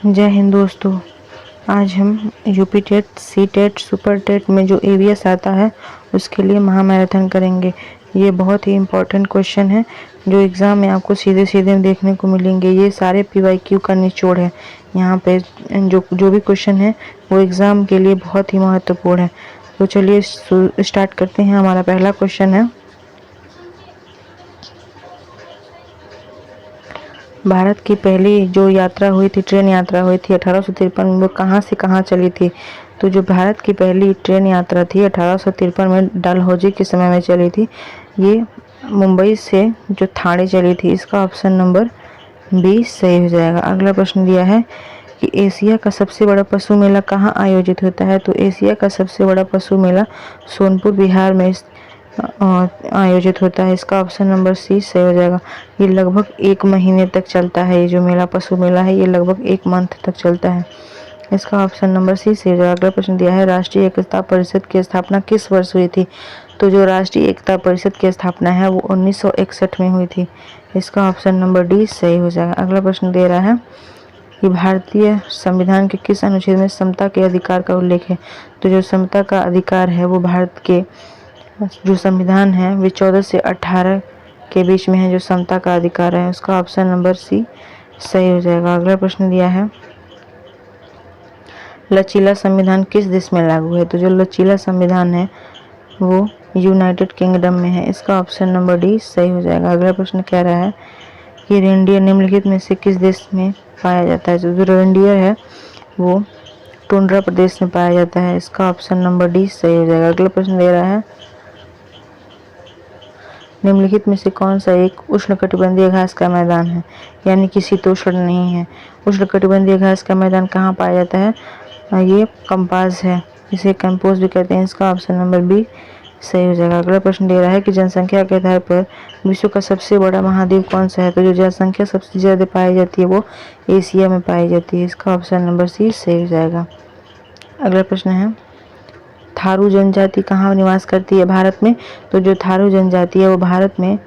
जय हिंद दोस्तों। आज हम UP TET, CTET, super TET में जो एवीएस आता है उसके लिए महामैराथन करेंगे। ये बहुत ही इम्पोर्टेंट क्वेश्चन है जो एग्ज़ाम में आपको सीधे सीधे देखने को मिलेंगे। ये सारे पीवाईक्यू का निचोड़ है। यहाँ पे जो भी क्वेश्चन है वो एग्ज़ाम के लिए बहुत ही महत्वपूर्ण है। तो चलिए स्टार्ट करते हैं। हमारा पहला क्वेश्चन है, भारत की पहली जो यात्रा हुई थी, ट्रेन यात्रा हुई थी 1853 में, वो कहाँ से कहाँ चली थी? तो जो भारत की पहली ट्रेन यात्रा थी 1853 में डलहौजी के समय में चली थी। ये मुंबई से जो ठाणे चली थी। इसका ऑप्शन नंबर बी सही हो जाएगा। अगला प्रश्न दिया है कि एशिया का सबसे बड़ा पशु मेला कहाँ आयोजित होता है? तो एशिया का सबसे बड़ा पशु मेला सोनपुर बिहार में आयोजित होता है। इसका ऑप्शन नंबर सी सही हो जाएगा। ये लगभग 1 महीने तक चलता है। ये जो मेला, पशु मेला है, ये लगभग 1 मंथ तक चलता है। इसका ऑप्शन नंबर सी सही हो जाएगा। अगला प्रश्न दिया है, राष्ट्रीय एकता परिषद की स्थापना किस वर्ष हुई थी? तो जो राष्ट्रीय एकता परिषद की स्थापना है वो 1961 में हुई थी। इसका ऑप्शन नंबर डी सही हो जाएगा। अगला प्रश्न दे रहा है कि भारतीय संविधान के किस अनुच्छेद में समता के अधिकार का उल्लेख है? तो जो समता का अधिकार है वो भारत के जो संविधान है वे 14 से 18 के बीच में है। जो समता का अधिकार है उसका ऑप्शन नंबर सी सही हो जाएगा। अगला प्रश्न दिया है, लचीला संविधान किस देश में लागू है? तो जो लचीला संविधान है वो यूनाइटेड किंगडम में है। इसका ऑप्शन नंबर डी सही हो जाएगा। अगला प्रश्न कह रहा है कि रेंडियर निम्नलिखित में से किस देश में पाया जाता है? जो रेंडियर है वो टुंड्रा प्रदेश में पाया जाता है। इसका ऑप्शन नंबर डी सही हो जाएगा। अगला प्रश्न दे रहा है, निम्नलिखित में से कौन सा एक उष्णकटिबंधीय घास का मैदान है, यानी कि शीतोष्ण नहीं है? उष्णकटिबंधीय घास का मैदान कहाँ पाया जाता है? ये कंपास है, इसे कंपोज भी कहते हैं। इसका ऑप्शन नंबर बी सही हो जाएगा। अगला प्रश्न दे रहा है कि जनसंख्या के आधार पर विश्व का सबसे बड़ा महाद्वीप कौन सा है? तो जो जनसंख्या सबसे ज़्यादा पाई जाती है वो एशिया में पाई जाती है। इसका ऑप्शन नंबर सी सही हो जाएगा। अगला प्रश्न है, थारू जनजाति कहाँ निवास करती है भारत में? तो जो थारू जनजाति है वो भारत में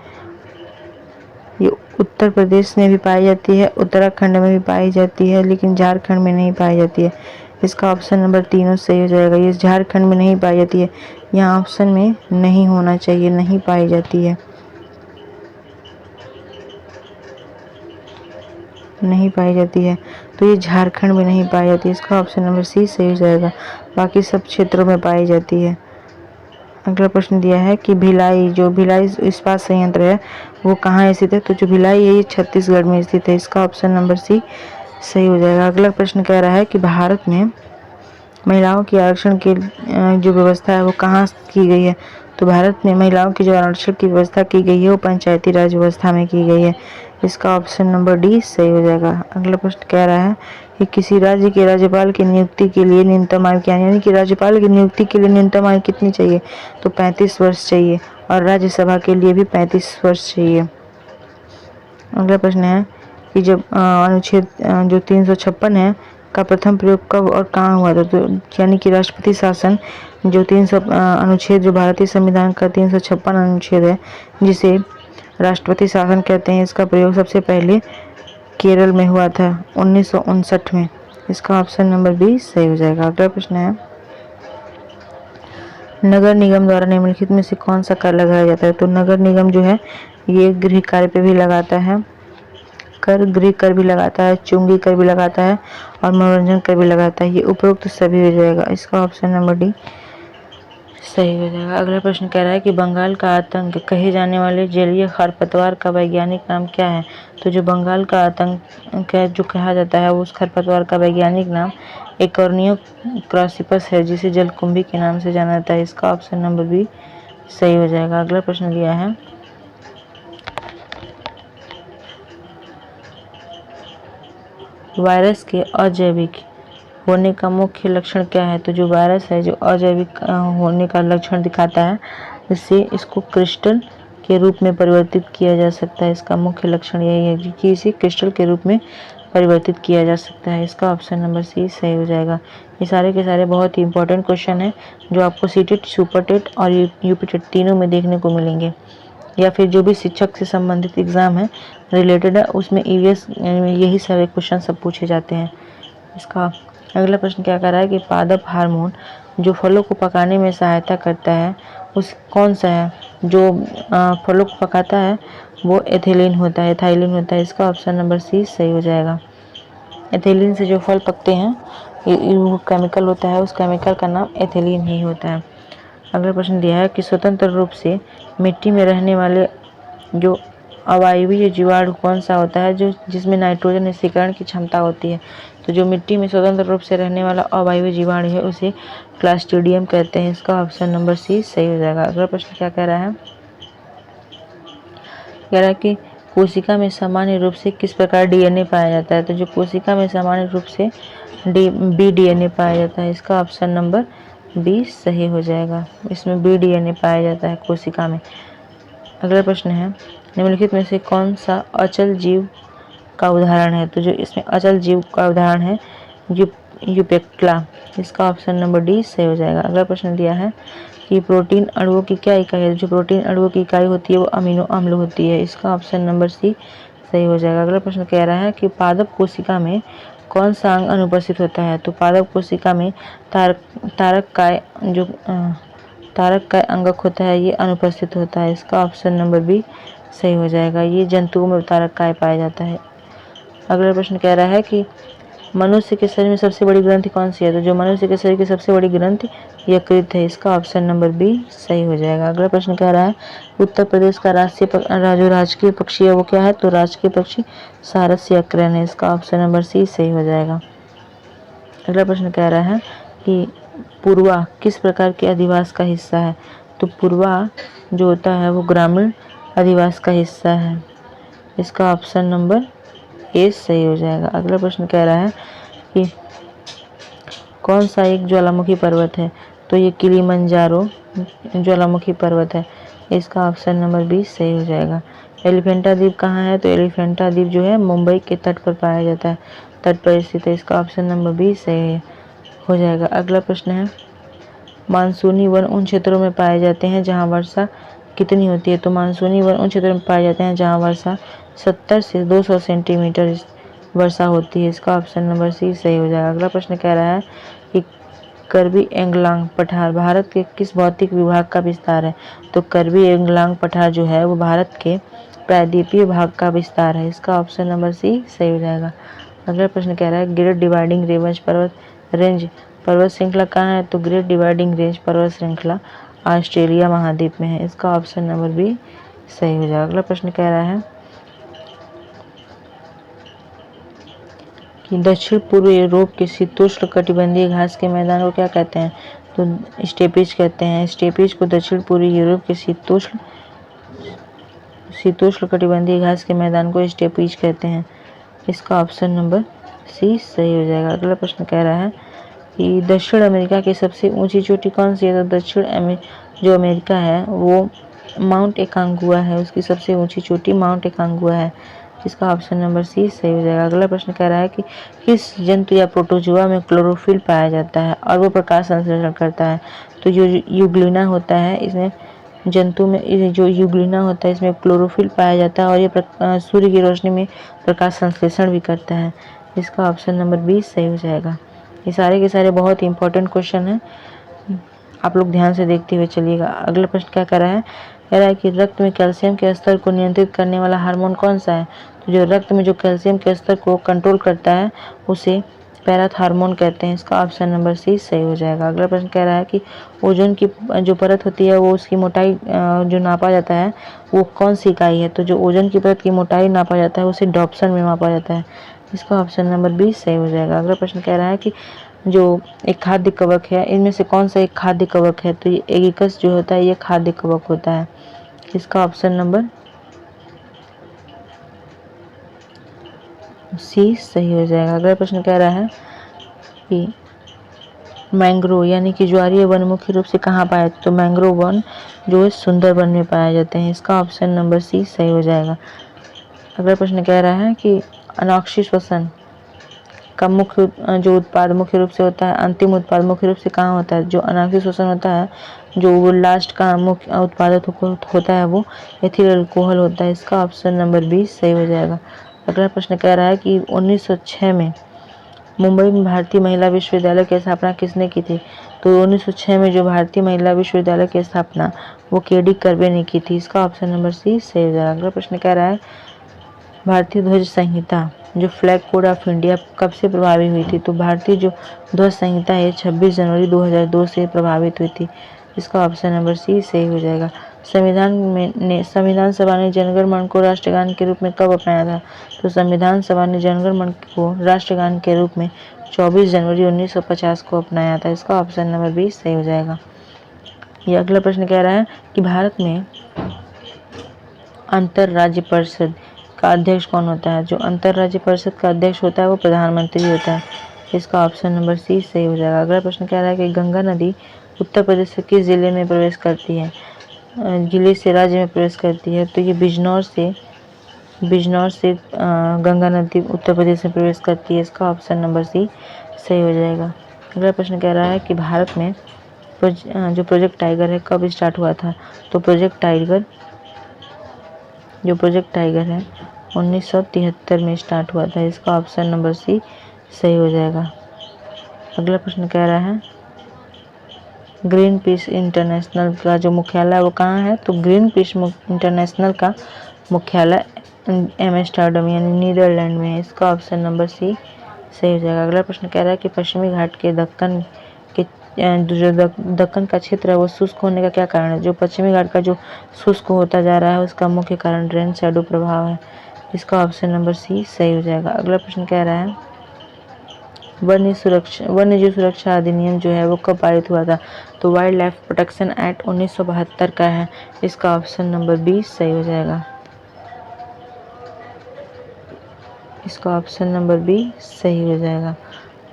ये उत्तर प्रदेश में भी पाई जाती है, उत्तराखंड में भी पाई जाती है, लेकिन झारखंड में नहीं पाई जाती है। इसका ऑप्शन नंबर तीनों सही हो जाएगा। ये झारखंड में नहीं पाई जाती है। यहाँ ऑप्शन में नहीं होना चाहिए, नहीं पाई जाती है, नहीं पाई जाती है। तो ये झारखंड में नहीं पाई जाती है। इसका ऑप्शन नंबर सी सही हो जाएगा। बाकी सब क्षेत्रों में पाई जाती है। अगला प्रश्न दिया है कि भिलाई, जो भिलाई इस्पात संयंत्र है वो कहाँ स्थित है? तो जो भिलाई है ये छत्तीसगढ़ में स्थित है। इसका ऑप्शन नंबर सी सही हो जाएगा। अगला प्रश्न कह रहा है कि भारत में महिलाओं के आरक्षण की जो व्यवस्था है वो कहाँ की गई है? तो भारत में महिलाओं की जो आरक्षण की व्यवस्था की गई है वो पंचायती राज व्यवस्था में की गई है। इसका ऑप्शन नंबर डी सही हो जाएगा। अगला प्रश्न कह रहा है कि किसी राज्य के राज्यपाल की नियुक्ति के लिए न्यूनतम आयु क्या है, यानी कि राज्यपाल की नियुक्ति के लिए न्यूनतम आयु कितनी चाहिए? तो 35 वर्ष चाहिए, और राज्यसभा के लिए भी 35 वर्ष चाहिए। अगला प्रश्न है कि जब अनुच्छेद जो 356 है का प्रथम प्रयोग कब और कहाँ हुआ था? तो यानी कि राष्ट्रपति शासन जो 300 अनुच्छेद, जो भारतीय संविधान का 356 अनुच्छेद है जिसे राष्ट्रपति शासन कहते हैं, इसका प्रयोग सबसे पहले केरल में हुआ था 1959 में। इसका ऑप्शन नंबर बी सही हो जाएगा। अगला प्रश्न है, नगर निगम द्वारा निम्नलिखित में से कौन सा कर लगाया जाता है? तो नगर निगम जो है ये गृह कार्य पे भी लगाता है, गृह कर भी लगाता है, चुंगी कर भी लगाता है, और मनोरंजन कर भी लगाता है। ये उपरोक्त सभी हो जाएगा। इसका ऑप्शन नंबर डी सही हो जाएगा। अगला प्रश्न कह रहा है कि बंगाल का आतंक कहे जाने वाले जलीय खरपतवार का वैज्ञानिक नाम क्या है? तो जो बंगाल का आतंक जो कहा जाता है वो उस खरपतवार का वैज्ञानिक नाम एकॉर्नियो क्रॉसिपस है, जिसे जलकुंभी के नाम से जाना जाता है। इसका ऑप्शन नंबर बी सही हो जाएगा। अगला प्रश्न दिया है, वायरस के अजैविक होने का मुख्य लक्षण क्या है? तो जो वायरस है जो अजैविक होने का लक्षण दिखाता है, इससे इसको क्रिस्टल के रूप में परिवर्तित किया जा सकता है। इसका मुख्य लक्षण यही है कि इसे क्रिस्टल के रूप में परिवर्तित किया जा सकता है। इसका ऑप्शन नंबर सी सही हो जाएगा। ये सारे के सारे बहुत ही इंपॉर्टेंट क्वेश्चन हैं जो आपको सीटेट, सुपर टेट और यूपी टेट तीनों में देखने को मिलेंगे, या फिर जो भी शिक्षक से संबंधित एग्ज़ाम है रिलेटेड है उसमें ईवीएस यही सारे क्वेश्चन सब पूछे जाते हैं। इसका अगला प्रश्न क्या कह रहा है कि पादप हार्मोन जो फलों को पकाने में सहायता करता है उस कौन सा है? जो फलों को पकाता है वो एथिलीन होता है, एथाइलिन होता है। इसका ऑप्शन नंबर सी सही हो जाएगा। एथिलीन से जो फल पकते हैं वो केमिकल होता है, उस केमिकल का नाम एथिलीन ही होता है। अगला प्रश्न दिया है कि स्वतंत्र रूप से मिट्टी में रहने वाले जो अवायवीय जीवाणु कौन सा होता है जो जिसमें नाइट्रोजन स्थिरीकरण की क्षमता होती है? तो जो मिट्टी में स्वतंत्र रूप से रहने वाला अवायवीय जीवाणु है उसे क्लास्ट्रीडियम कहते हैं। इसका ऑप्शन नंबर सी सही हो जाएगा। अगला प्रश्न क्या कह रहा है? कह रहा है कि कोशिका में सामान्य रूप से किस प्रकार डीएनए पाया जाता है? तो जो कोशिका में सामान्य रूप से बी डीएनए पाया जाता है। इसका ऑप्शन नंबर बी सही हो जाएगा। इसमें बी डीएनए पाया जाता है कोशिका में। अगला प्रश्न है निम्नलिखित में से कौन सा अचल जीव का उदाहरण है? तो जो इसमें अचल जीव का उदाहरण है यूपेक्टला। इसका ऑप्शन नंबर डी सही हो जाएगा। अगला प्रश्न दिया है कि प्रोटीन अणुओं की क्या इकाई है? जो प्रोटीन अणुओं की इकाई होती है वो अमीनो अम्ल होती है। इसका ऑप्शन नंबर सी सही हो जाएगा। अगला प्रश्न कह रहा है कि पादप कोशिका में कौन सा अंग अनुपस्थित होता है? तो पादप कोशिका में तारक काय अंगक होता है ये अनुपस्थित होता है। इसका ऑप्शन नंबर बी सही हो जाएगा। ये जंतुओं में तारक काय पाया जाता है। अगला प्रश्न कह रहा है कि मनुष्य के शरीर में सबसे बड़ी ग्रंथि कौन सी है? तो जो मनुष्य के शरीर की सबसे बड़ी ग्रंथि यकृत है। इसका ऑप्शन नंबर बी सही हो जाएगा। अगला प्रश्न कह रहा है उत्तर प्रदेश का राजकीय पक्षी है वो क्या है? तो राजकीय पक्षी सारस या क्रेन है। इसका ऑप्शन नंबर सी सही हो जाएगा। अगला प्रश्न कह रहा है कि पूर्वा किस प्रकार के अधिवास का हिस्सा है? तो पूर्वा जो होता है वो ग्रामीण अधिवास का हिस्सा है। इसका ऑप्शन नंबर ए सही हो जाएगा। अगला प्रश्न कह रहा है कि कौन सा एक ज्वालामुखी पर्वत है? तो ये किलिमंजारो ज्वालामुखी पर्वत है। इसका ऑप्शन नंबर बी सही हो जाएगा। एलिफेंटा द्वीप कहाँ है? तो एलिफेंटा द्वीप जो है मुंबई के तट पर पाया जाता है, तट पर स्थित है। इसका ऑप्शन नंबर बी सही हो जाएगा। अगला प्रश्न है मानसूनी वन उन क्षेत्रों में पाए जाते हैं जहाँ वर्षा कितनी होती है? तो मानसूनी वन उन क्षेत्रों में पाए जाते हैं जहाँ वर्षा 70 से 200 सेंटीमीटर वर्षा होती है। इसका ऑप्शन नंबर सी सही हो जाएगा। अगला प्रश्न कह रहा है कि कर्बी एंगलांग पठार भारत के किस भौतिक विभाग का विस्तार है? तो कर्बी एंगलांग पठार जो है वो भारत के प्रायद्वीपीय भाग का विस्तार है। इसका ऑप्शन नंबर सी सही हो जाएगा। अगला प्रश्न कह रहा है ग्रेट डिवाइडिंग रेंज पर्वत श्रृंखला कहाँ है? तो ग्रेट डिवाइडिंग रेंज पर्वत श्रृंखला ऑस्ट्रेलिया महाद्वीप में है। इसका ऑप्शन नंबर बी सही हो जाएगा। अगला प्रश्न कह रहा है कि दक्षिण पूर्व यूरोप के शीतोष्ण कटिबंधीय घास के मैदान को क्या कहते हैं? तो स्टेपीज कहते हैं। स्टेपीज को दक्षिण पूर्वी यूरोप के शीतोष्ण कटिबंधीय घास के मैदान को स्टेपीज कहते हैं। इसका ऑप्शन नंबर सी सही हो जाएगा। अगला प्रश्न कह रहा है कि दक्षिण अमेरिका की सबसे ऊंची चोटी कौन सी है? तो जो अमेरिका है वो माउंट एकांगुआ है, उसकी सबसे ऊंची चोटी माउंट एकांगुआ है। इसका ऑप्शन नंबर सी सही हो जाएगा। अगला प्रश्न कह रहा है कि किस जंतु या प्रोटोजुआ में क्लोरोफिल पाया जाता है और वो प्रकाश संश्लेषण करता है? तो जो यूग्लिना होता है इसमें जंतु में जो यूग्लिना होता है इसमें क्लोरोफिल पाया जाता है और ये सूर्य की रोशनी में प्रकाश संश्लेषण भी करता है। इसका ऑप्शन नंबर बी सही हो जाएगा। ये सारे के सारे बहुत ही इंपॉर्टेंट क्वेश्चन हैं, आप लोग ध्यान से देखते हुए चलिएगा। अगला प्रश्न क्या कर रहा है? कह रहा है कि रक्त में कैल्शियम के स्तर को नियंत्रित करने वाला हार्मोन कौन सा है? तो जो रक्त में जो कैल्शियम के स्तर को कंट्रोल करता है उसे पैराथार्मोन कहते हैं। इसका ऑप्शन नंबर सी सही हो जाएगा। अगला प्रश्न कह रहा है कि ओजोन की जो परत होती है वो उसकी मोटाई जो नापा जाता है वो कौन सी इकाई है? तो जो ओजोन की परत की मोटाई नापा जाता है उसे डॉप्सन में मापा जाता है। इसका ऑप्शन नंबर बी सही हो जाएगा। अगला प्रश्न कह रहा है कि जो एक खाद्य कवक है इनमें से कौन सा एक खाद्य कवक है? तो ये एगिकस जो होता है ये खाद्य कवक होता है। इसका ऑप्शन नंबर सी सही हो जाएगा। अगला प्रश्न कह रहा है कि मैंग्रोव यानी कि ज्वारीय वन मुख्य रूप से कहाँ पाया जाता है? तो मैंग्रोव वन जो है सुंदरबन में पाए जाते हैं। इसका ऑप्शन नंबर सी सही हो जाएगा। अगला प्रश्न कह रहा है कि अनॉक्सी श्वसन का मुख्य जो उत्पाद मुख्य रूप से होता है, अंतिम उत्पाद मुख्य रूप से कहाँ होता है? जो अनाक्षी श्वसन होता है जो वो लास्ट का मुख्य उत्पादक होता है वो एथिल अल्कोहल होता है। इसका ऑप्शन नंबर बी सही हो जाएगा। अगला प्रश्न कह रहा है कि 1906 में मुंबई में भारतीय महिला विश्वविद्यालय की स्थापना किसने की थी? तो 1906 में जो भारतीय महिला विश्वविद्यालय की स्थापना वो केडी कर्वे ने की थी। इसका ऑप्शन नंबर सी सही हो जाएगा। अगला प्रश्न कह रहा है भारतीय ध्वज संहिता जो फ्लैग कोड ऑफ इंडिया कब से प्रभावी हुई थी? तो भारतीय जो ध्वज संहिता है 26 जनवरी 2002 से प्रभावित हुई थी। इसका ऑप्शन नंबर सी सही हो जाएगा। संविधान सभा ने जनगण मन को राष्ट्रगान के रूप में कब अपनाया था? तो संविधान सभा ने जनगण मन को राष्ट्रगान के रूप में 24 जनवरी 1950 को अपनाया था। इसका ऑप्शन नंबर बी सही हो जाएगा। ये अगला प्रश्न कह रहा है कि भारत में अंतर राज्य परिषद का अध्यक्ष कौन होता है? जो अंतर राज्य परिषद का अध्यक्ष होता है वो प्रधानमंत्री होता है। इसका ऑप्शन नंबर सी सही हो जाएगा। अगला प्रश्न कह रहा है कि गंगा नदी उत्तर प्रदेश के किस जिले में प्रवेश करती है? जिले से राज्य में प्रवेश करती है। तो ये बिजनौर से गंगा नदी उत्तर प्रदेश में प्रवेश करती है। इसका ऑप्शन नंबर सी सही हो जाएगा। अगला प्रश्न कह रहा है कि भारत में जो प्रोजेक्ट टाइगर है कब स्टार्ट हुआ था? तो प्रोजेक्ट टाइगर है 1973 में स्टार्ट हुआ था। इसका ऑप्शन नंबर सी सही हो जाएगा। अगला प्रश्न कह रहा है ग्रीन पीस इंटरनेशनल का जो मुख्यालय वो कहाँ है? तो ग्रीन पीस इंटरनेशनल का मुख्यालय एम्स्टर्डम यानी नीदरलैंड में है। इसका ऑप्शन नंबर सी सही हो जाएगा। अगला प्रश्न कह रहा है कि पश्चिमी घाट के जो दक्कन का क्षेत्र है वो शुष्क होने का क्या कारण है? जो पश्चिमी घाट का जो शुष्क होता जा रहा है उसका मुख्य कारण रेन शैडो प्रभाव है। इसका ऑप्शन नंबर सी सही हो जाएगा। अगला प्रश्न कह रहा है वन्यजीव सुरक्षा अधिनियम जो है वो कब पारित हुआ था? तो वाइल्ड लाइफ प्रोटेक्शन एक्ट 1972 का है। इसका ऑप्शन नंबर बी सही हो जाएगा। इसका ऑप्शन नंबर बी सही हो जाएगा।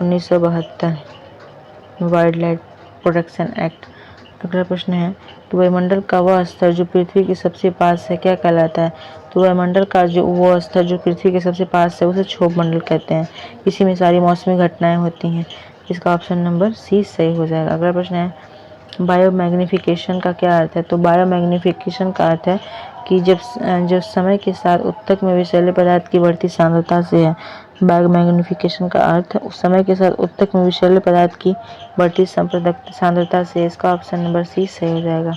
1972 वाइल्ड लाइफ प्रोटेक्शन एक्ट। अगला प्रश्न है तो वायुमंडल का वह स्तर जो पृथ्वी के सबसे पास है क्या कहलाता है? तो वायुमंडल का जो वो स्तर जो पृथ्वी के सबसे पास है उसे क्षोभ मंडल कहते हैं। इसी में सारी मौसमी घटनाएं होती हैं। इसका ऑप्शन नंबर सी सही हो जाएगा। अगला प्रश्न है बायोमैग्निफिकेशन का क्या अर्थ है? तो बायोमैग्निफिकेशन का अर्थ है कि जब समय के साथ ऊतक में विषैले पदार्थ की बढ़ती सांद्रता से है। बायोमैग्निफिकेशन का अर्थ उस समय के साथ ऊतक में विषैले पदार्थ की बढ़ती सांद्रता से। इसका ऑप्शन नंबर सी सही हो जाएगा।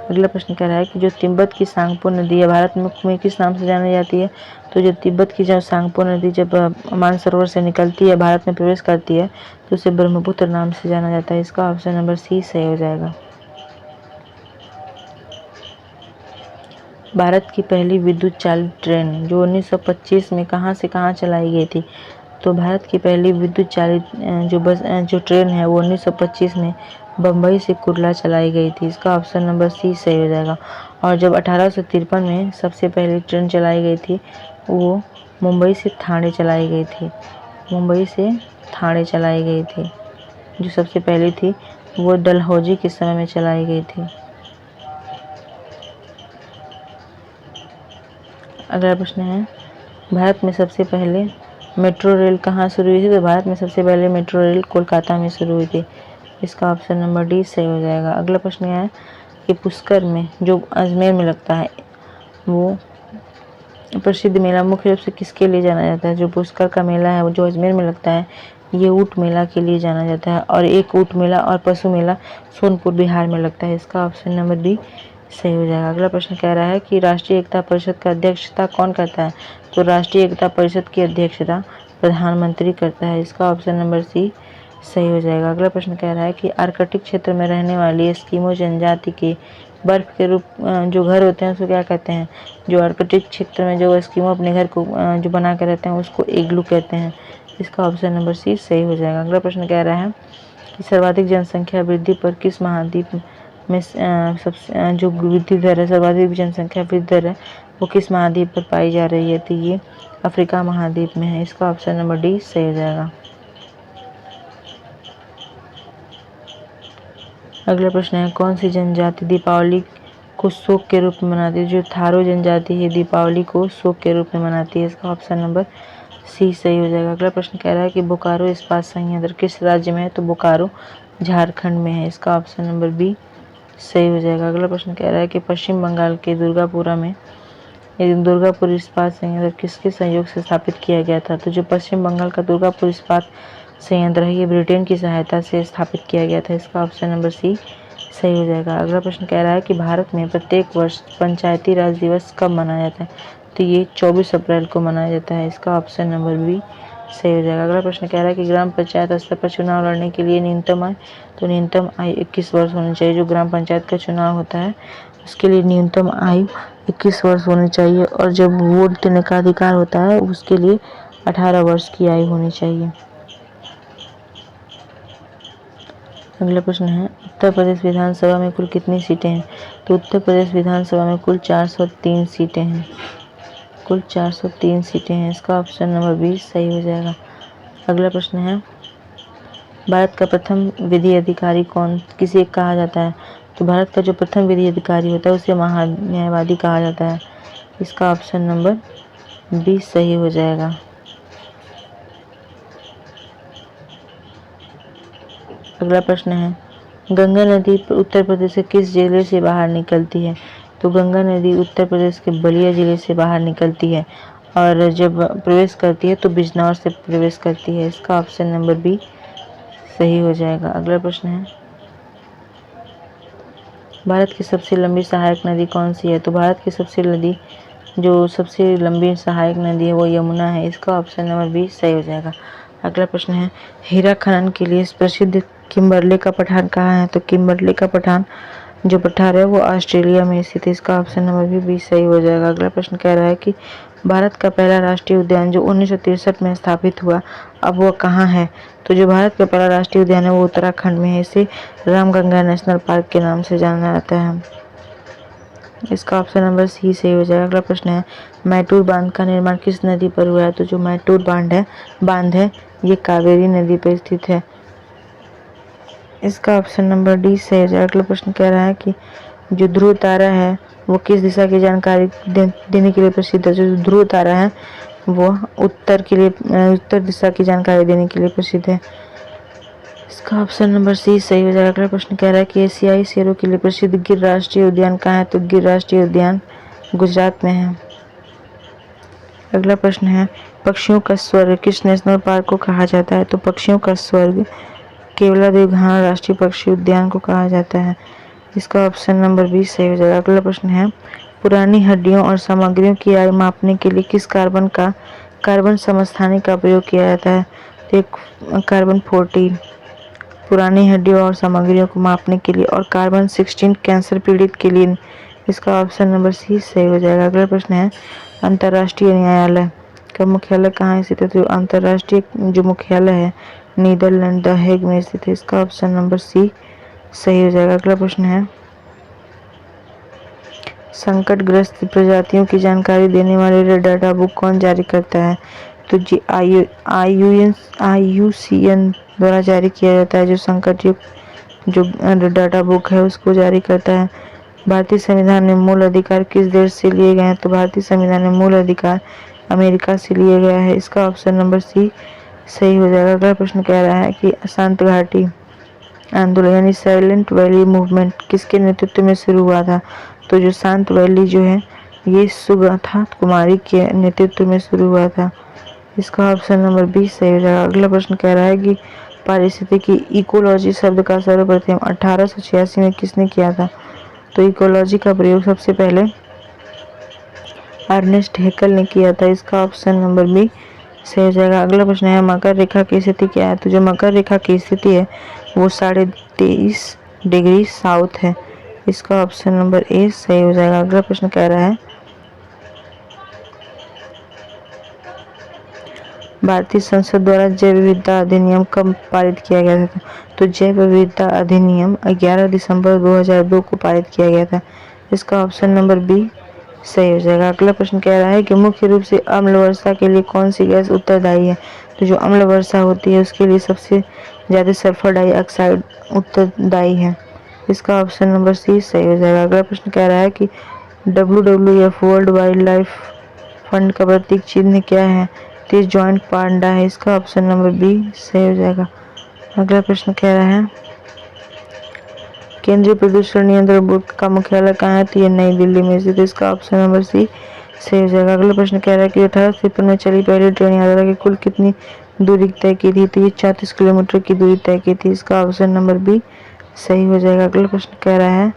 अगला प्रश्न कह रहा है कि जो तिब्बत की सांगपो नदी है भारत में किस नाम से जानी जाती है? तो जो तिब्बत की जो सांगपो नदी जब मानसरोवर से निकलती है भारत में प्रवेश करती है तो उसे ब्रह्मपुत्र नाम से जाना जाता है। इसका ऑप्शन नंबर सी सही हो जाएगा। भारत की पहली विद्युत चालित ट्रेन जो 1925 में कहाँ से कहाँ चलाई गई थी? तो भारत की पहली विद्युत चालित जो ट्रेन है वो 1925 में बम्बई से कुर्ला चलाई गई थी। इसका ऑप्शन नंबर सी सही हो जाएगा। और जब 1853 में सबसे पहली ट्रेन चलाई गई थी वो मुंबई से ठाणे चलाई गई थी। जो सबसे पहली थी वो डलहौजी के समय में चलाई गई थी। अगला प्रश्न है भारत में सबसे पहले मेट्रो रेल कहाँ शुरू हुई थी? तो भारत में सबसे पहले मेट्रो रेल कोलकाता में शुरू हुई थी। इसका ऑप्शन नंबर डी सही हो जाएगा। अगला प्रश्न है कि पुष्कर में जो अजमेर में लगता है वो प्रसिद्ध मेला मुख्य रूप से किसके लिए जाना जाता है? जो पुष्कर का मेला है वो जो अजमेर में लगता है ये ऊँट मेला के लिए जाना जाता है और एक ऊँट मेला और पशु मेला सोनपुर बिहार में लगता है। इसका ऑप्शन नंबर डी सही हो जाएगा। अगला प्रश्न कह रहा है कि राष्ट्रीय एकता परिषद का अध्यक्षता कौन करता है? तो राष्ट्रीय एकता परिषद की अध्यक्षता प्रधानमंत्री करता है। इसका ऑप्शन नंबर सी सही हो जाएगा। अगला प्रश्न कह रहा है कि आर्कटिक क्षेत्र में रहने वाली एस्किमो जनजाति के बर्फ के रूप जो घर होते हैं उसको क्या कहते हैं? जो आर्कटिक क्षेत्र में जो एस्किमो अपने घर को जो बना के रहते हैं उसको इग्लू कहते हैं। इसका ऑप्शन नंबर सी सही हो जाएगा। अगला प्रश्न कह रहा है कि सर्वाधिक जनसंख्या वृद्धि पर किस महाद्वीप में सबसे जो वृद्धि दर है सर्वाधिक जनसंख्या वृद्धि दर है वो किस महाद्वीप पर पाई जा रही है? तो ये अफ्रीका महाद्वीप में है। इसका ऑप्शन नंबर डी सही हो जाएगा। अगला प्रश्न है कौन सी जनजाति दीपावली को शोक के रूप में मनाती है? जो थारू जनजाति है दीपावली को शोक के रूप में मनाती है। इसका ऑप्शन नंबर सी सही हो जाएगा। अगला प्रश्न कह रहा है कि बोकारो इस्पात संयंत्र किस राज्य में है? तो बोकारो झारखंड में है। इसका ऑप्शन नंबर बी सही हो जाएगा। अगला प्रश्न कह रहा है कि पश्चिम बंगाल के दुर्गापुरा में ये दुर्गापुर इस्पात संयंत्र किसके सहयोग से स्थापित किया गया था? तो जो पश्चिम बंगाल का दुर्गापुर इस्पात संयंत्र है ये ब्रिटेन की सहायता से स्थापित किया गया था। इसका ऑप्शन नंबर सी सही हो जाएगा। अगला प्रश्न कह रहा है कि भारत में प्रत्येक वर्ष पंचायती राज दिवस कब मनाया जाता है? तो ये 24 अप्रैल को मनाया जाता है। इसका ऑप्शन नंबर बी सही हो जाएगा। अगला प्रश्न कह रहा है कि ग्राम पंचायत स्तर पर चुनाव लड़ने के लिए न्यूनतम आयु, तो न्यूनतम आयु 21 वर्ष होनी चाहिए। जो ग्राम पंचायत का चुनाव होता है उसके लिए न्यूनतम आयु 21 वर्ष होनी चाहिए, और जब वोट देने का अधिकार होता है उसके लिए 18 वर्ष की आयु होनी चाहिए। अगला प्रश्न है उत्तर प्रदेश विधानसभा में कुल कितनी सीटें हैं? तो उत्तर प्रदेश विधानसभा में कुल 403 सीटें हैं। कुल 403 सीटें हैं। इसका ऑप्शन नंबर बी सही हो जाएगा। अगला प्रश्न है भारत का प्रथम विधि अधिकारी किसे कहा जाता है? तो भारत का जो प्रथम विधि अधिकारी होता है उसे महान्यायवादी कहा जाता है। इसका ऑप्शन नंबर बी सही हो जाएगा। अगला प्रश्न है गंगा नदी उत्तर प्रदेश के किस जिले से बाहर निकलती है? तो गंगा नदी उत्तर प्रदेश के बलिया जिले से बाहर निकलती है, और जब प्रवेश करती है तो बिजनौर से प्रवेश करती है। इसका ऑप्शन नंबर बी सही हो जाएगा। अगला प्रश्न है भारत की सबसे लंबी सहायक नदी कौन सी है? तो भारत की सबसे लंबी सहायक नदी है वो यमुना है। इसका ऑप्शन नंबर बी सही हो जाएगा। अगला प्रश्न है हीरा खनन के लिए प्रसिद्ध किम्बरले का पठार कहाँ है? तो किम्बरले का जो पठार है वो ऑस्ट्रेलिया में स्थित है। इसका ऑप्शन नंबर बी सही हो जाएगा। अगला प्रश्न कह रहा है कि भारत का पहला राष्ट्रीय उद्यान जो 1963 में स्थापित हुआ अब वो कहाँ है? तो जो भारत का पहला राष्ट्रीय उद्यान है वो उत्तराखंड में है। इसे रामगंगा नेशनल पार्क के नाम से जाना जाता है। इसका ऑप्शन नंबर सी सही हो जाएगा। अगला प्रश्न है मैटूर बांध का निर्माण किस नदी पर हुआ है? तो जो मैटूर बांध है ये कावेरी नदी पर स्थित है। इसका ऑप्शन नंबर डी सही हो जाएगा। अगला प्रश्न कह रहा है कि जो ध्रुव तारा है वो किस दिशा की जानकारी देने के लिए प्रसिद्ध है? जो ध्रुव तारा है वो उत्तर दिशा की जानकारी देने के लिए प्रसिद्ध है। इसका ऑप्शन नंबर सी सही हो जाएगा। अगला प्रश्न कह रहा है कि एशियाई शेरों के लिए प्रसिद्ध गिर राष्ट्रीय उद्यान कहाँ है? तो गिर राष्ट्रीय उद्यान गुजरात में है। अगला प्रश्न है पक्षियों का स्वर्ग किस नेशनल पार्क को कहा जाता है? तो पक्षियों का स्वर्ग केवलादेव घाना राष्ट्रीय पक्षी उद्यान को कहा जाता है। इसका ऑप्शन नंबर बी सही हो जाएगा। अगला प्रश्न है पुरानी हड्डियों और सामग्रियों की आयु मापने के लिए किस कार्बन समस्थानिक का प्रयोग किया जाता है? तो कार्बन 14 पुरानी हड्डियों और सामग्रियों को मापने के लिए, और कार्बन 16 कैंसर पीड़ित के लिए। इसका ऑप्शन नंबर सी सही हो जाएगा। अगला प्रश्न है अंतर्राष्ट्रीय न्यायालय का मुख्यालय कहाँ स्थित है? तो अंतर्राष्ट्रीय जो मुख्यालय है नीदरलैंड द हेग में स्थित है। इसका ऑप्शन नंबर सी सही हो जाएगा। अगला प्रश्न है संकटग्रस्त प्रजातियों की जानकारी देने वाले रेड डाटा बुक कौन जारी करता है? तो जी IUCN द्वारा जारी किया जाता है। जो संकट युक्त जो डाटा बुक है उसको जारी करता है। भारतीय संविधान में मूल अधिकार किस देश से लिए गए हैं? तो भारतीय संविधान में मूल अधिकार अमेरिका से लिए गया है। इसका ऑप्शन नंबर सी सही हो जाएगा। अगला प्रश्न कह रहा है कि शांत घाटी आंदोलन यानी साइलेंट वैली मूवमेंट किसके नेतृत्व में शुरू हुआ था? तो जो शांत वैली जो है ये सुगाथा कुमारी के नेतृत्व में शुरू हुआ था। इसका ऑप्शन नंबर बी सही हो जाएगा। अगला प्रश्न कह रहा है कि पारिस्थितिकी इकोलॉजी शब्द का सर्वप्रथम 1886 में किसने किया था? तो इकोलॉजी का प्रयोग सबसे पहले अर्नेस्ट हैकेल ने किया था। इसका ऑप्शन नंबर बी सही हो जाएगा। अगला प्रश्न है मकर रेखा की स्थिति क्या है? तो जो मकर रेखा की स्थिति है वो 23.5 डिग्री साउथ है। इसका ऑप्शन नंबर ए सही हो जाएगा। अगला प्रश्न कह रहा है भारतीय संसद द्वारा जैव विविधता अधिनियम कब पारित किया गया था? तो जैव विविधता अधिनियम 11 दिसंबर 2002 को पारित किया गया था। इसका ऑप्शन नंबर बी सही हो जाएगा। अगला प्रश्न कह रहा है कि मुख्य रूप से अम्ल वर्षा के लिए कौन सी गैस उत्तरदायी है? तो जो अम्ल वर्षा होती है उसके लिए सबसे ज़्यादा सल्फर डाइऑक्साइड उत्तरदायी है। इसका ऑप्शन नंबर सी सही हो जाएगा। अगला प्रश्न कह रहा है कि WWF world wild life fund का प्रतीक चिन्ह क्या है? तो जॉइंट पांडा है। इसका ऑप्शन नंबर बी सही हो जाएगा। अगला प्रश्न कह रहा है केंद्रीय प्रदूषण नियंत्रण बोर्ड का मुख्यालय कहाँ है? तो ये नई दिल्ली में स्थित है। इसका ऑप्शन नंबर सी सही हो जाएगा। अगला प्रश्न कह रहा है कि 1853 में चली पहली ट्रेन यात्रा की कुल कितनी दूरी तय की थी? तो ये 34 किलोमीटर की दूरी तय की थी। इसका ऑप्शन नंबर बी सही हो जाएगा। अगला प्रश्न कह रहा है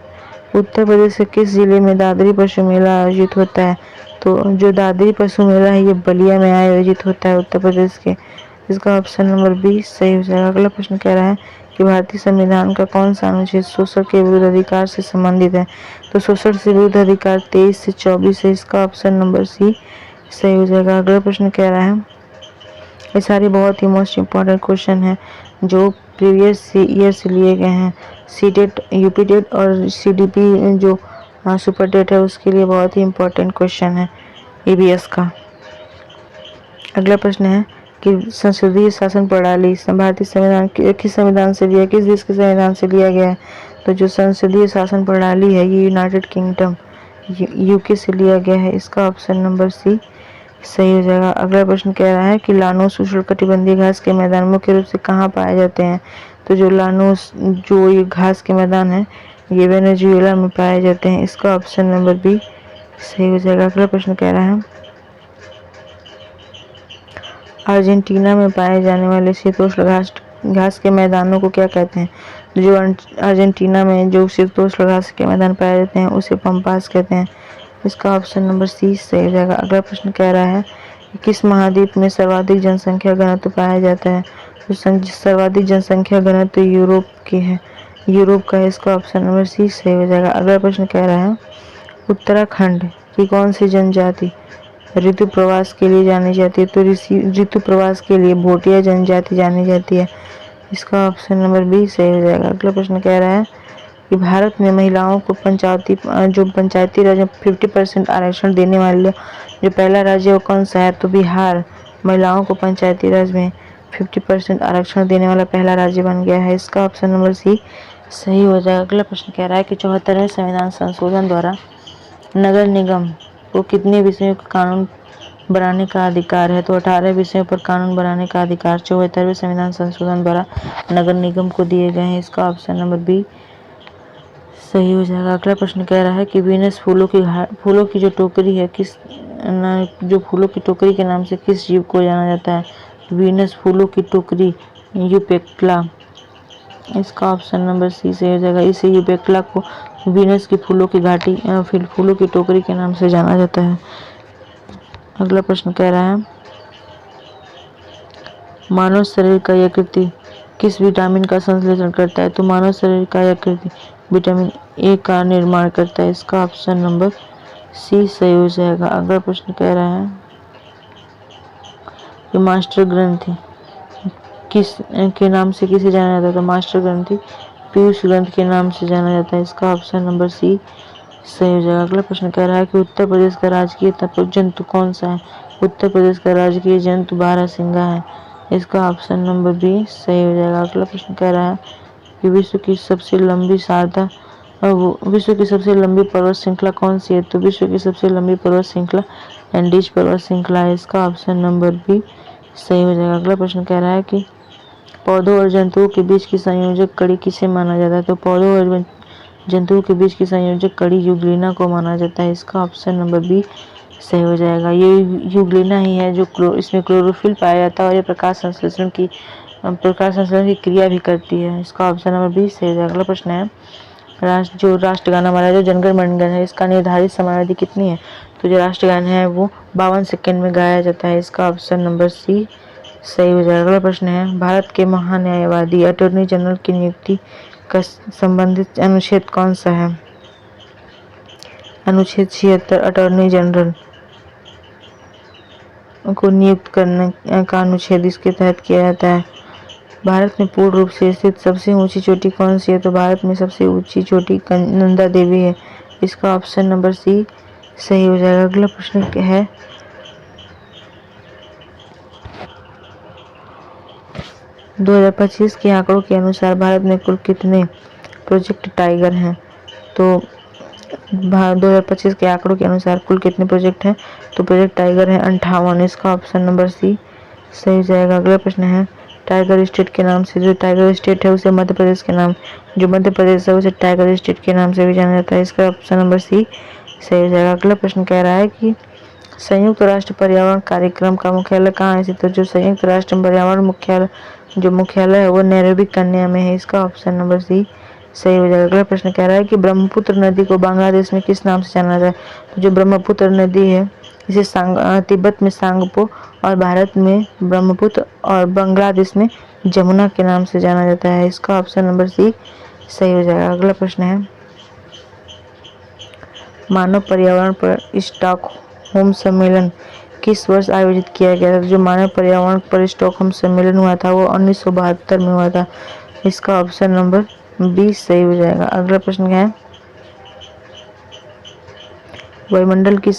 उत्तर प्रदेश के किस जिले में दादरी पशु मेला आयोजित होता है? तो जो दादरी पशु मेला है ये बलिया में आयोजित होता है उत्तर प्रदेश के। इसका ऑप्शन नंबर बी सही हो जाएगा। अगला प्रश्न कह रहा है कि भारतीय संविधान का कौन सा अनुच्छेद शोषण के विरुद्ध अधिकार से संबंधित है? तो शोषण से विरुद्ध अधिकार 23 से 24 है। इसका ऑप्शन नंबर सी सही हो जाएगा। अगला प्रश्न कह रहा है ये सारे बहुत ही मोस्ट इम्पॉर्टेंट क्वेश्चन हैं जो प्रीवियस ईयर से लिए गए हैं। सीटेट, यूपीटेट और सीडीपी जो सुपर टेट है उसके लिए बहुत ही इम्पोर्टेंट क्वेश्चन है ईवीएस का। अगला प्रश्न है कि संसदीय शासन प्रणाली भारतीय संविधान किस संविधान से लिया, किस देश के संविधान से लिया गया है? तो जो संसदीय शासन प्रणाली है ये यूनाइटेड किंगडम यूके से लिया गया है। इसका ऑप्शन नंबर सी सही हो जाएगा। अगला प्रश्न कह रहा है कि लानोस उष्णकटिबंधीय घास के मैदान मुख्य रूप से कहाँ पाए जाते हैं? तो जो लानोस जो ये घास के मैदान है ये वेनेजुएला में पाए जाते हैं। इसका ऑप्शन नंबर बी सही हो जाएगा। अगला प्रश्न कह रहा है अर्जेंटीना में पाए जाने वाले शीतोष्ण घास के मैदानों को क्या कहते हैं? जो अर्जेंटीना में जो शीतोष्ण घास के मैदान पाए जाते हैं उसे पम्पास कहते हैं। इसका ऑप्शन नंबर सी सही हो जाएगा। अगला प्रश्न कह रहा है कि किस महाद्वीप में सर्वाधिक जनसंख्या घनत्व पाया जाता है? तो सर्वाधिक जनसंख्या घनत्व यूरोप के है, यूरोप का है। इसका ऑप्शन नंबर सी सही हो जाएगा। अगला प्रश्न कह रहा है उत्तराखंड की कौन सी जनजाति ऋतु प्रवास के लिए जानी जाती है? तो ऋतु प्रवास के लिए भोटिया जनजाति जानी जाती है। इसका ऑप्शन नंबर बी सही हो जाएगा। अगला प्रश्न कह रहा है कि भारत में महिलाओं को पंचायती राज में 50% आरक्षण देने वाले जो पहला राज्य वो कौन सा है? तो बिहार महिलाओं को पंचायती राज में 50% आरक्षण देने वाला पहला राज्य बन गया है। इसका ऑप्शन नंबर सी सही हो जाएगा। अगला प्रश्न कह रहा है कि 74वें संविधान संशोधन द्वारा नगर निगम को कितने विषयों का कानून बनाने का अधिकार है? तो 18 विषयों पर कानून बनाने का अधिकार 74वें संविधान संशोधन द्वारा नगर निगम को दिए गए हैं। इसका ऑप्शन नंबर बी सही हो जाएगा। अगला प्रश्न कह रहा है कि वीनस फूलों की जो टोकरी है जो फूलों की टोकरी के नाम से किस जीव को जाना जाता है? वीनस फूलों की टोकरी यूपेक्ला। इसका ऑप्शन नंबर सी सही हो जाएगा। इसे यूपेक्ला को वीनस की फूलों की घाटी फिर फूलों की टोकरी के नाम से जाना जाता है। अगला प्रश्न कह रहा है मानव शरीर का यकृत किस विटामिन का संश्लेषण करता है? तो मानव शरीर का यकृत विटामिन ए का निर्माण करता है। इसका ऑप्शन नंबर सी सही हो जाएगा। अगला प्रश्न कह रहा है कि मास्टर ग्रंथि किस के नाम से किसे जाना जाता है? तो मास्टर ग्रंथि पीयूष ग्रंथि के नाम से जाना जाता है। इसका ऑप्शन नंबर सी सही हो जाएगा। अगला प्रश्न कह रहा है कि उत्तर प्रदेश का राजकीय जंतु कौन सा है? उत्तर प्रदेश का राजकीय जंतु बारहसिंगा है। इसका ऑप्शन नंबर बी सही हो जाएगा। अगला प्रश्न कह रहा है कि विश्व की सबसे लंबी पर्वत श्रृंखला कौन सी है? तो विश्व की सबसे लंबी पर्वत श्रृंखला एंडीज पर्वत श्रृंखला है। इसका ऑप्शन नंबर बी सही हो जाएगा। अगला प्रश्न कह रहा है कि पौधों और जंतुओं के बीच की संयोजक कड़ी किसे माना जाता है? तो पौधों और जंतुओं के बीच की संयोजक कड़ी यूग्लिना को माना जाता है। इसका ऑप्शन नंबर बी सही हो जाएगा। ये यूग्लिना ही है जो इसमें क्लोरोफिल पाया जाता है और ये प्रकाश संश्लेषण की क्रिया भी करती है। इसका ऑप्शन नंबर बी सही हो जाएगा। अगला प्रश्न है राष्ट्रगान हमारा जो जनगण मनगण है इसका निर्धारित समयावधि कितनी है? तो जो राष्ट्रगान है वो 52 सेकंड में गाया जाता है। इसका ऑप्शन नंबर सी सही हो जाएगा। अगला प्रश्न है भारत के महान्यायवादी अटॉर्नी जनरल की नियुक्ति का संबंधित अनुच्छेद कौन सा है? अनुच्छेद 76 अटॉर्नी जनरल को नियुक्त करने का अनुच्छेद इसके तहत किया जाता है। भारत में पूर्ण रूप से स्थित सबसे ऊंची चोटी कौन सी है? तो भारत में सबसे ऊंची चोटी नंदा देवी है। इसका ऑप्शन नंबर सी सही हो जाएगा। अगला प्रश्न है 2025 के आंकड़ों के अनुसार भारत में कुल कितने प्रोजेक्ट टाइगर हैं? तो 2025 के आंकड़ों के अनुसार कुल कितने प्रोजेक्ट हैं? तो प्रोजेक्ट टाइगर है 58। इसका ऑप्शन नंबर सी सही हो जाएगा। अगला प्रश्न है टाइगर स्टेट के नाम से जो टाइगर स्टेट है उसे मध्य प्रदेश के नाम जो मध्य प्रदेश है उसे टाइगर स्टेट के नाम से भी जाना जाता है। इसका ऑप्शन नंबर सी सही हो जाएगा। अगला प्रश्न कह रहा है कि संयुक्त राष्ट्र पर्यावरण कार्यक्रम का मुख्यालय कहाँ स्थित है? जो संयुक्त राष्ट्र पर्यावरण मुख्यालय है वो नैरोबी कन्या में है। इसका ऑप्शन नंबर सी सही हो जाएगा। अगला प्रश्न कह रहा है कि ब्रह्मपुत्र नदी को बांग्लादेश में किस नाम से जाना जाता है? तो जो ब्रह्मपुत्र नदी है इसे तिब्बत में सांगपो और भारत में ब्रह्मपुत्र और बांग्लादेश में जमुना के नाम से जाना जाता है। इसका ऑप्शन नंबर सी सही हो जाएगा। अगला प्रश्न है मानव पर्यावरण पर स्टॉकहोम सम्मेलन किस वर्ष आयोजित किया गया था? जो मानव पर्यावरण पर स्टॉकहोम सम्मेलन हुआ था वो 1972 में हुआ था। इसका ऑप्शन नंबर बी सही हो जाएगा। अगला प्रश्न क्या है वायुमंडल की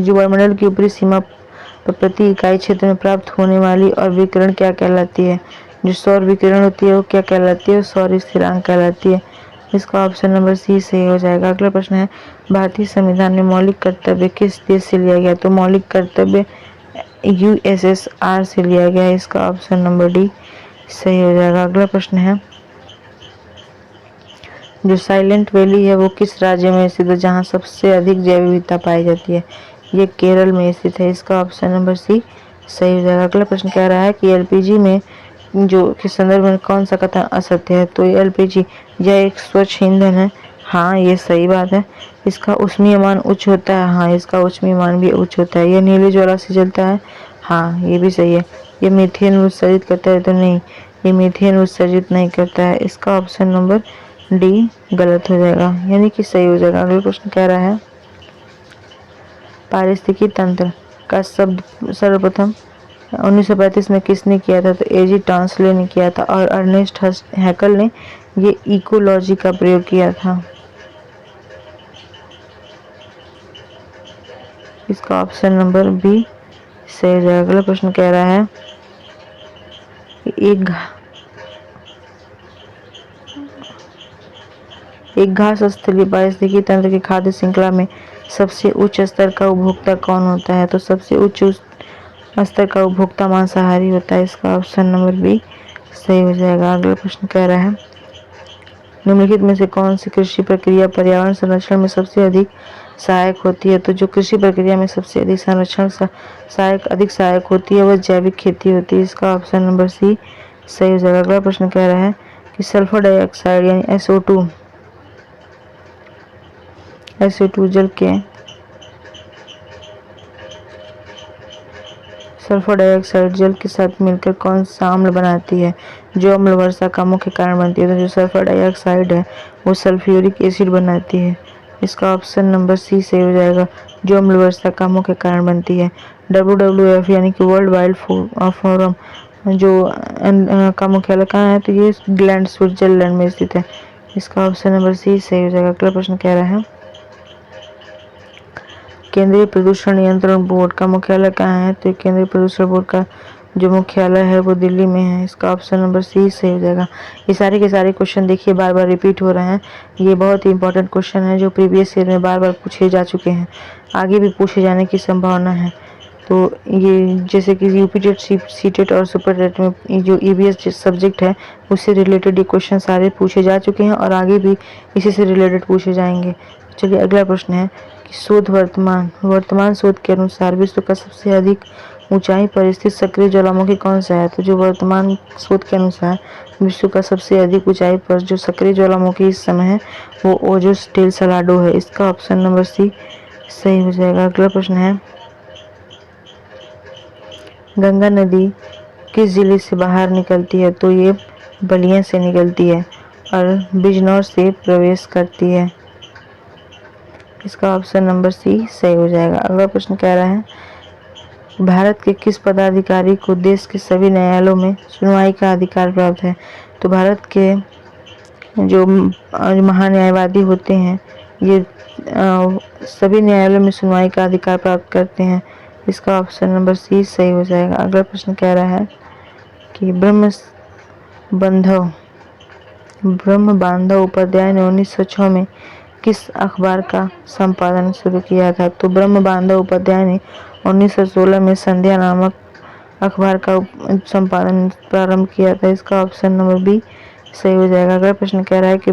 वायुमंडल की ऊपरी सीमा पर प्रति इकाई क्षेत्र में प्राप्त होने वाली और विकिरण क्या कहलाती है? जो सौर विकिरण होती है वो क्या कहलाती है? सौर स्थिरांक कहलाती है। इसका ऑप्शन नंबर सी सही हो जाएगा। अगला प्रश्न है भारतीय संविधान में मौलिक कर्तव्य किस देश से लिया गया? तो मौलिक कर्तव्य यूएसएसआर से लिया गया है। इसका ऑप्शन नंबर डी सही हो जाएगा। अगला प्रश्न है जो साइलेंट वैली है वो किस राज्य में स्थित है जहाँ सबसे अधिक जैव विविधता पाई जाती है? ये केरल में स्थित है। इसका ऑप्शन नंबर सी सही हो जाएगा। अगला प्रश्न कह रहा है कि एलपीजी में जो के संदर्भ में कौन सा कथन असत्य है? तो एलपीजी यह एक स्वच्छ ईंधन है। हाँ ये सही बात है। इसका ऊष्मीय मान उच्च होता है। हाँ इसका ऊष्मीय मान भी उच्च होता है। यह नीले ज्वाला से जलता है। हाँ ये भी सही है। ये मीथेन उत्सर्जित करता है? तो नहीं, ये मीथेन उत्सर्जित नहीं करता है। इसका ऑप्शन नंबर डी गलत हो जाएगा, यानी कि सही हो जाएगा। अगला प्रश्न कह रहा है पारिस्थितिकी तंत्र का शब्द सर्वप्रथम 1935 में किसने किया था? तो एजी टॉन्सले ने किया था और अर्नेस्ट हैकल ने ये इकोलॉजी का प्रयोग किया था। इसका ऑप्शन नंबर बी सही हो जाएगा। अगला प्रश्न कह रहा है एक घास स्थलीय पारिस्थितिकी तंत्र की खाद्य श्रृंखला में सबसे उच्च स्तर का उपभोक्ता कौन होता है? तो सबसे उच्च स्तर का उपभोक्ता मांसाहारी होता है। इसका ऑप्शन नंबर बी सही हो जाएगा। अगला प्रश्न कह रहा है निम्नलिखित में से कौन सी कृषि प्रक्रिया पर्यावरण संरक्षण में सबसे अधिक सहायक होती है? तो जो कृषि प्रक्रिया में सबसे अधिक सहायक होती है वह जैविक खेती होती है। इसका ऑप्शन नंबर सी सही हो जाएगा। अगला प्रश्न कह रहा है कि सल्फर डाइऑक्साइड यानी SO2 जल के सल्फर डाइऑक्साइड जल के साथ मिलकर कौन सा अम्ल बनाती है जो अम्ल वर्षा का मुख्य कारण बनती है? तो जो सल्फर डाइऑक्साइड है वो सल्फ्यूरिक एसिड बनाती है। इसका ऑप्शन नंबर सी सही हो जाएगा, जो अम्ल वर्षा का मुख्य कारण बनती है। WWF यानी कि वर्ल्ड वाइल्ड फोरम जो का मुख्यालय कहाँ है? तो ये ग्लैंड स्विट्जरलैंड में स्थित है। इसका ऑप्शन नंबर सी सही हो जाएगा। अगला प्रश्न कह रहा है केंद्रीय प्रदूषण नियंत्रण बोर्ड का मुख्यालय कहाँ है? तो केंद्रीय प्रदूषण बोर्ड का जो मुख्यालय है वो दिल्ली में है। इसका ऑप्शन नंबर सी सही हो जाएगा। ये सारे के सारे क्वेश्चन देखिए बार बार रिपीट हो रहे हैं। ये बहुत ही इंपॉर्टेंट क्वेश्चन है जो प्रीवियस ईयर में बार बार पूछे जा चुके हैं, आगे भी पूछे जाने की संभावना है। तो ये जैसे कि यूपीटेट, सीटेट और सुपरटेट में जो ईवीएस सब्जेक्ट है उससे रिलेटेड ये क्वेश्चन सारे पूछे जा चुके हैं और आगे भी इसी से रिलेटेड पूछे जाएंगे। चलिए अगला प्रश्न है कि वर्तमान शोध के अनुसार विश्व का सबसे अधिक ऊंचाई पर स्थित सक्रिय ज्वालामुखी कौन सा है? तो जो वर्तमान शोध के अनुसार विश्व का सबसे अधिक ऊंचाई पर जो सक्रिय ज्वालामुखी इस समय है वो ओजोस डेल सलाडो है। इसका ऑप्शन नंबर सी सही हो जाएगा। अगला प्रश्न है गंगा नदी किस जिले से बाहर निकलती है? तो ये बलिया से निकलती है और बिजनौर से प्रवेश करती है। इसका ऑप्शन नंबर सी सही हो जाएगा। अगला प्रश्न कह रहा है भारत के किस पदाधिकारी को देश के सभी न्यायालयों में सुनवाई का अधिकार प्राप्त है? तो भारत के जो महान्यायवादी होते हैं ये सभी न्यायालयों में सुनवाई का अधिकार प्राप्त करते हैं। इसका ऑप्शन नंबर सी सही हो जाएगा। अगला प्रश्न कह रहा है कि ब्रह्म बांधव उपाध्याय ने 1906 में किस अखबार का संपादन शुरू किया था? तो ब्रह्म बांधव उपाध्याय ने 1916 में संध्या नामक अखबार का संपादन प्रारंभ किया था। इसका ऑप्शन नंबर बी सही हो जाएगा। अगला प्रश्न कह रहा है कि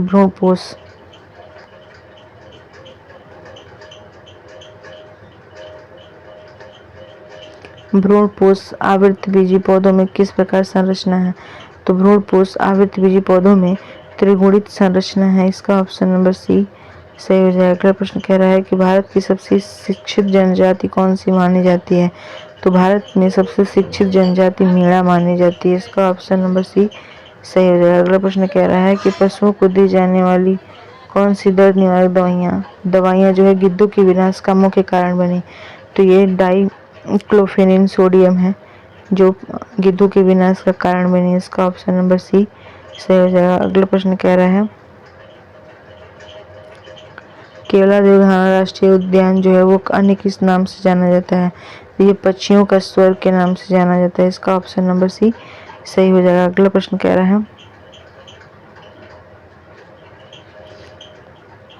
भ्रूणपोष आवृतबीजी पौधों में किस प्रकार संरचना है? तो भ्रूणपोष आवृतबीजी पौधों में त्रिगुणित संरचना है। इसका ऑप्शन नंबर सी सही हो जाएगा। अगला प्रश्न कह रहा है कि भारत की सबसे शिक्षित जनजाति कौन सी मानी जाती है? तो भारत में सबसे शिक्षित जनजाति मीणा मानी जाती है। इसका ऑप्शन नंबर सी सही हो जाएगा। अगला प्रश्न कह रहा है कि पशुओं को दी जाने वाली कौन सी दर्द निवारक दवाइयाँ जो है गिद्धों के विनाश का मुख्य कारण बनी? तो ये डाइक्लोफेनिन सोडियम है जो गिद्धों के विनाश का कारण बनी। इसका ऑप्शन नंबर सी सही हो जाएगा। अगला प्रश्न कह रहा है केवला देवघाना राष्ट्रीय उद्यान जो है वो अन्य किस नाम से जाना जाता है? ये पक्षियों का स्वर्ग के नाम से जाना जाता है। इसका ऑप्शन नंबर सी सही हो जाएगा। अगला प्रश्न कह रहा है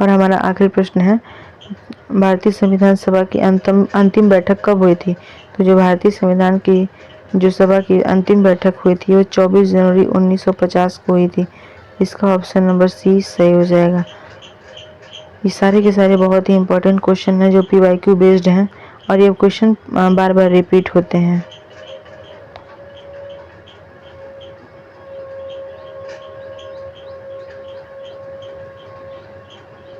और हमारा आखिरी प्रश्न है भारतीय संविधान सभा की अंतिम बैठक कब हुई थी? तो जो भारतीय संविधान की जो सभा की अंतिम बैठक हुई थी वो 24 जनवरी 1950 को हुई थी। इसका ऑप्शन नंबर सी सही हो जाएगा। ये सारे के सारे बहुत ही इंपॉर्टेंट क्वेश्चन हैं जो PYQ बेस्ड हैं और ये क्वेश्चन बार बार रिपीट होते हैं।